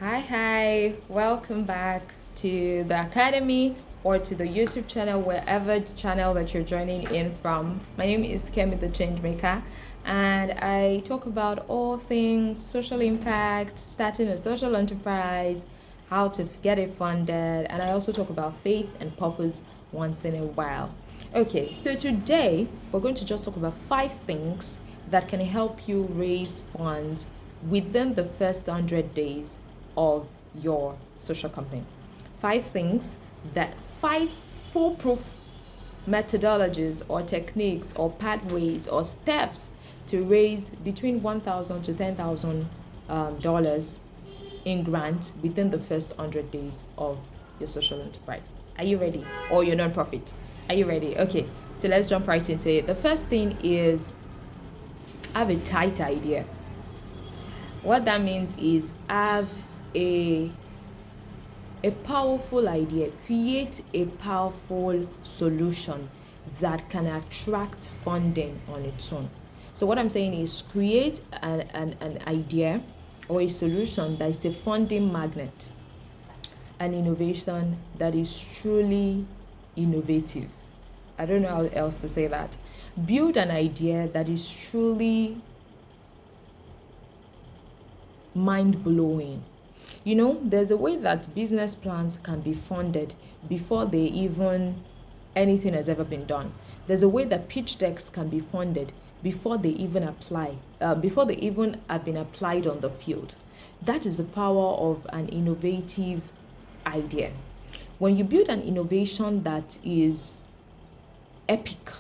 Hi, welcome back to the Academy or to the YouTube channel, wherever channel that you're joining in from. My name is Kemi the Changemaker, and I talk about all things social impact, starting a social enterprise, how to get it funded, and I also talk about faith and purpose once in a while. Okay, so today we're going to just talk about 5 things that can help you raise funds within the first 100 days of your social company. 5 things that 5 foolproof methodologies or techniques or pathways or steps to raise between $1,000 to $10,000 in grants within the first 100 days of your social enterprise. Are you ready? Or your nonprofit? Are you ready? Okay, so let's jump right into it. The first thing is have a tight idea. What that means is have a powerful idea, create a powerful solution that can attract funding on its own. So what I'm saying is create an idea or a solution that is a funding magnet, an innovation that is truly innovative. I don't know how else to say that. Build an idea that is truly mind-blowing. There's a way that business plans can be funded before anything has ever been done. There's a way that pitch decks can be funded before they even before they even have been applied on the field. That is the power of an innovative idea. When you build an innovation that is epic,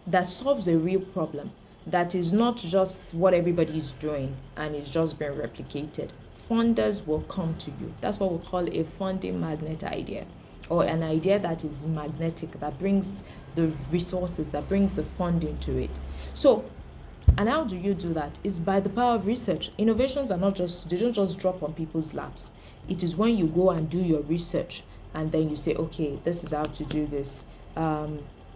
that solves a real problem, that is not just what everybody is doing and is just being replicated, funders will come to you. That's what we call a funding magnet idea, or an idea that is magnetic, that brings the resources, that brings the funding to it. So, and how do you do that? It's by the power of research. Innovations they don't just drop on people's laps. It is when you go and do your research and then you say, okay, this is how to do this.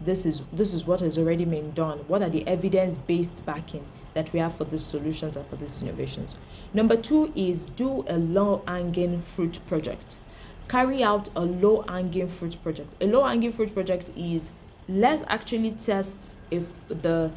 This is what has already been done. What are the evidence-based backing that we have for these solutions and for these innovations? Number 2 is do a low-hanging fruit project. Carry out a low-hanging fruit project. A low-hanging fruit project is, let's actually test if the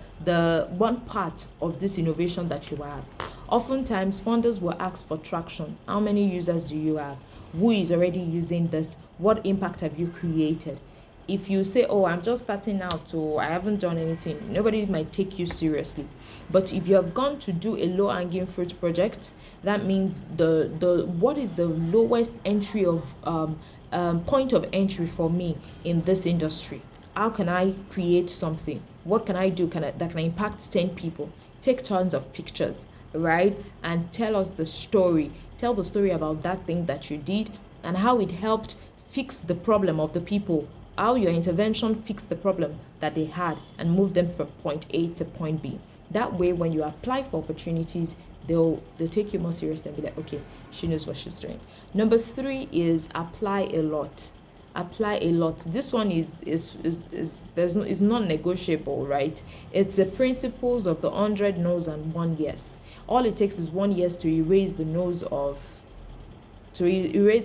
one part of this innovation that you have. Oftentimes, funders will ask for traction. How many users do you have? Who is already using this? What impact have you created? If you say, oh, I'm just starting out, so I haven't done anything, nobody might take you seriously. But if you have gone to do a low-hanging fruit project, that means what is the lowest entry of point of entry for me in this industry? How can I create something? What can I do that can impact 10 people? Take tons of pictures, right? And tell us the story. Tell the story about that thing that you did and how it helped fix the problem of the people, how your intervention fixed the problem that they had and moved them from point A to point B. That way, when you apply for opportunities, they'll take you more seriously and be like, okay, she knows what she's doing. Number 3 is apply a lot. Apply a lot. This one is not negotiable, right? It's the principles of the 100 no's and 1 yes. All it takes is 1 yes to erase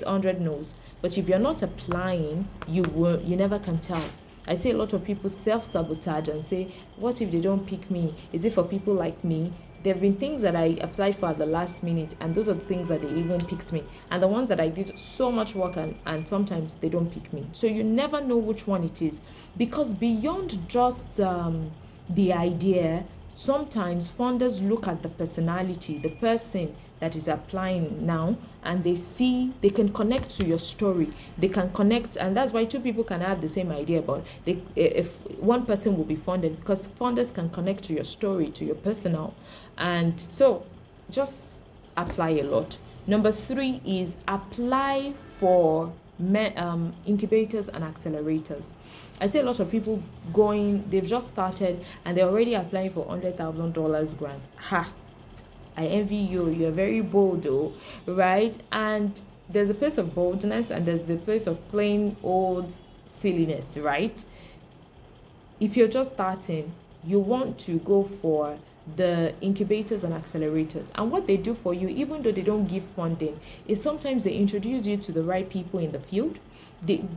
100 no's. But if you're not applying, you never can tell. I see a lot of people self-sabotage and say, what if they don't pick me? Is it for people like me? There have been things that I applied for at the last minute, and those are the things that they even picked me. And the ones that I did so much work and sometimes they don't pick me. So you never know which one it is. Because beyond just the idea, sometimes funders look at the personality, the person that is applying now, and they can connect to your story. They can connect, and that's why 2 people can have the same idea, but if one person will be funded, because funders can connect to your story, to your personal. And so just apply a lot. Number 3 is apply for incubators and accelerators. I see a lot of people they've just started and they're already applying for $100,000 grants. I envy you. You're very bold though, right? And there's a place of boldness and there's the place of plain old silliness, right? If you're just starting, you want to go for the incubators and accelerators. And what they do for you, even though they don't give funding, is sometimes they introduce you to the right people in the field.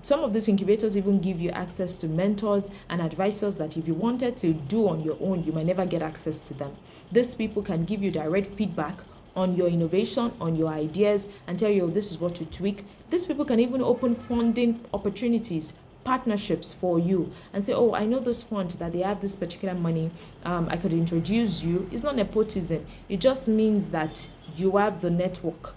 Some of these incubators even give you access to mentors and advisors that if you wanted to do on your own, you might never get access to them. These people can give you direct feedback on your innovation, on your ideas, and tell you, oh, this is what to tweak. These people can even open funding opportunities, partnerships for you, and say, oh, I know this fund that they have this particular money, I could introduce you. It's not nepotism. It just means that you have the network,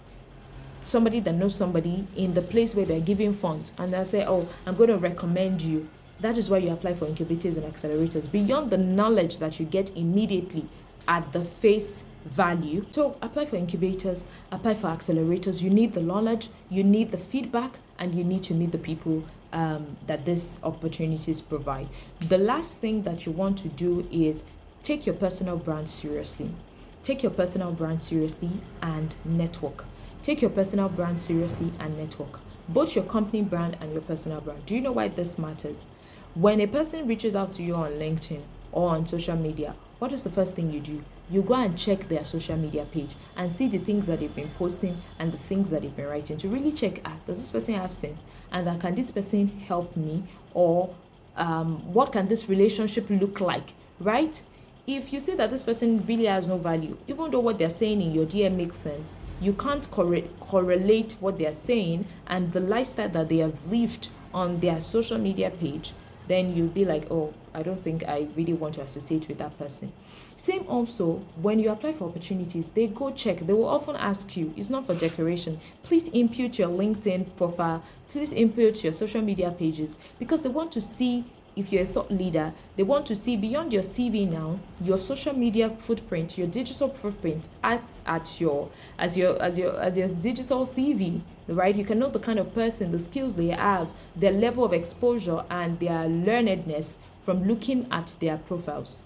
somebody that knows somebody in the place where they're giving funds, and they'll say, oh, I'm going to recommend you. That is why you apply for incubators and accelerators, beyond the knowledge that you get immediately at the face value. So apply for incubators, apply for accelerators. You need the knowledge, you need the feedback, and you need to meet the people that these opportunities provide. The last thing that you want to do is take your personal brand seriously. Take your personal brand seriously and network. Take your personal brand seriously and network. Both your company brand and your personal brand. Do you know why this matters? When a person reaches out to you on LinkedIn or on social media, what is the first thing you do? You go and check their social media page and see the things that they've been posting and the things that they've been writing to really check, does this person have sense? And can this person help me? Or what can this relationship look like, right? If you see that this person really has no value, even though what they're saying in your DM makes sense, you can't correlate what they're saying and the lifestyle that they have lived on their social media page, then you'll be like, oh, I don't think I really want to associate with that person. Same also, when you apply for opportunities, they go check. They will often ask you, it's not for decoration, please input your LinkedIn profile, please input your social media pages, because they want to see if you're a thought leader. They want to see beyond your CV now, your social media footprint, your digital footprint acts as your digital CV, right? You can know the kind of person, the skills they have, their level of exposure, and their learnedness from looking at their profiles,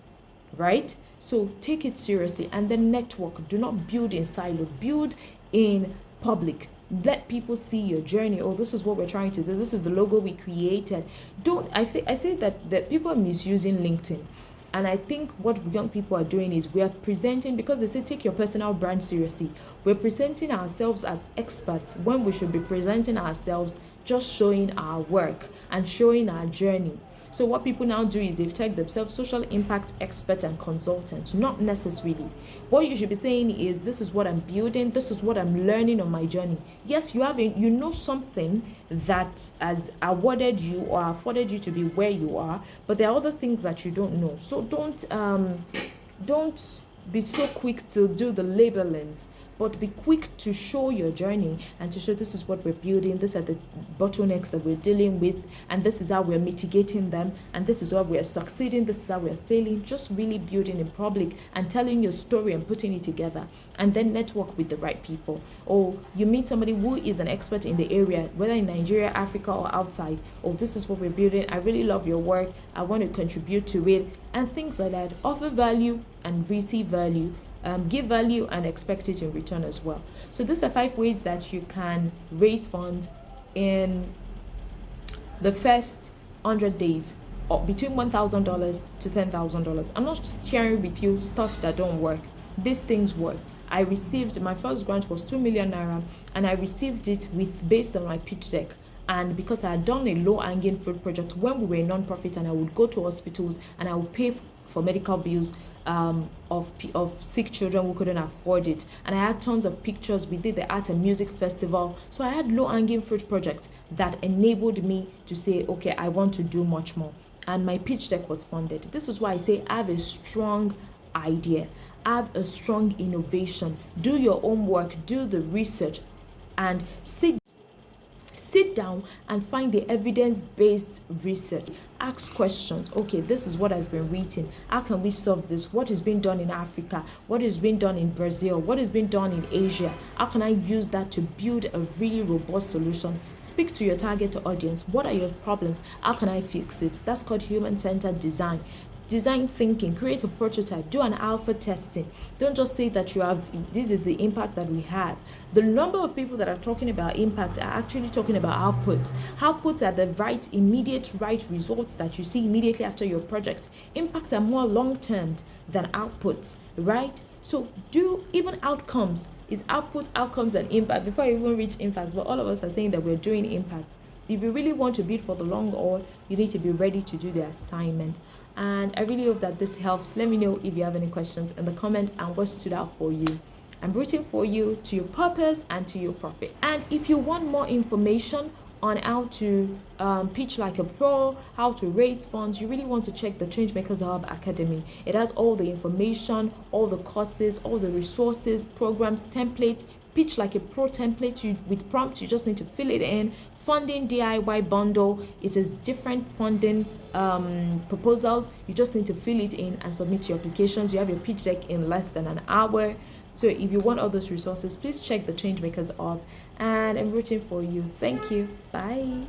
right? So take it seriously, and then network. Do not build in silo, build in public. Let people see your journey. Oh, this is what we're trying to do. This is the logo we created. I say that people are misusing LinkedIn. And I think what young people are doing is we are presenting, because they say take your personal brand seriously. We're presenting ourselves as experts when we should be presenting ourselves just showing our work and showing our journey. So what people now do is they've tagged themselves social impact expert and consultant. Not necessarily. What you should be saying is, this is what I'm building, this is what I'm learning on my journey. Yes, you know something that has awarded you or afforded you to be where you are, but there are other things that you don't know. So don't be so quick to do the labelings, but be quick to show your journey and to show this is what we're building, these are the bottlenecks that we're dealing with, and this is how we're mitigating them, and this is how we're succeeding, this is how we're failing. Just really building in public and telling your story and putting it together, and then network with the right people. Or you meet somebody who is an expert in the area, whether in Nigeria, Africa, or outside. Oh, this is what we're building, I really love your work, I want to contribute to it, and things like that. Offer value and receive value. Give value and expect it in return as well. So these are 5 ways that you can raise funds in the first 100 days, or between $1,000 to $10,000. I'm not sharing with you stuff that don't work. These things work. I received, my first grant was 2 million naira, and I received it based on my pitch deck. And because I had done a low-hanging fruit project when we were a non-profit, and I would go to hospitals and I would pay for medical bills of sick children who couldn't afford it, and I had tons of pictures. We did the art and music festival, so I had low-hanging fruit projects that enabled me to say, okay, I want to do much more, and my pitch deck was funded. This is why I say I have a strong idea, I have a strong innovation. Do your homework, do the research, and sit down and find the evidence-based research. Ask questions. Okay, this is what has been written. How can we solve this? What is being done in Africa? What is being done in Brazil? What is being done in Asia? How can I use that to build a really robust solution? Speak to your target audience. What are your problems? How can I fix it? That's called human-centered design. design thinking, create a prototype, do an alpha testing. Don't just say that this is the impact that we have. The number of people that are talking about impact are actually talking about outputs. Outputs are the immediate right results that you see immediately after your project. Impact are more long-term than outputs, right? So do even outcomes is output, outcomes, and impact before you even reach impact. But all of us are saying that we're doing impact. If you really want to bid for the long haul, you need to be ready to do the assignment. And I really hope that this helps. Let me know if you have any questions in the comment and what stood out for you. I'm rooting for you to your purpose and to your profit. And if you want more information on how to pitch like a pro, how to raise funds, you really want to check the Changemakers Hub Academy. It has all the information, all the courses, all the resources, programs, templates. Pitch like a pro template with prompts. You just need to fill it in. Funding DIY bundle. It is different funding proposals. You just need to fill it in and submit your applications. You have your pitch deck in less than an hour. So if you want all those resources, please check the Changemakers Hub. And I'm rooting for you. Thank you. Bye.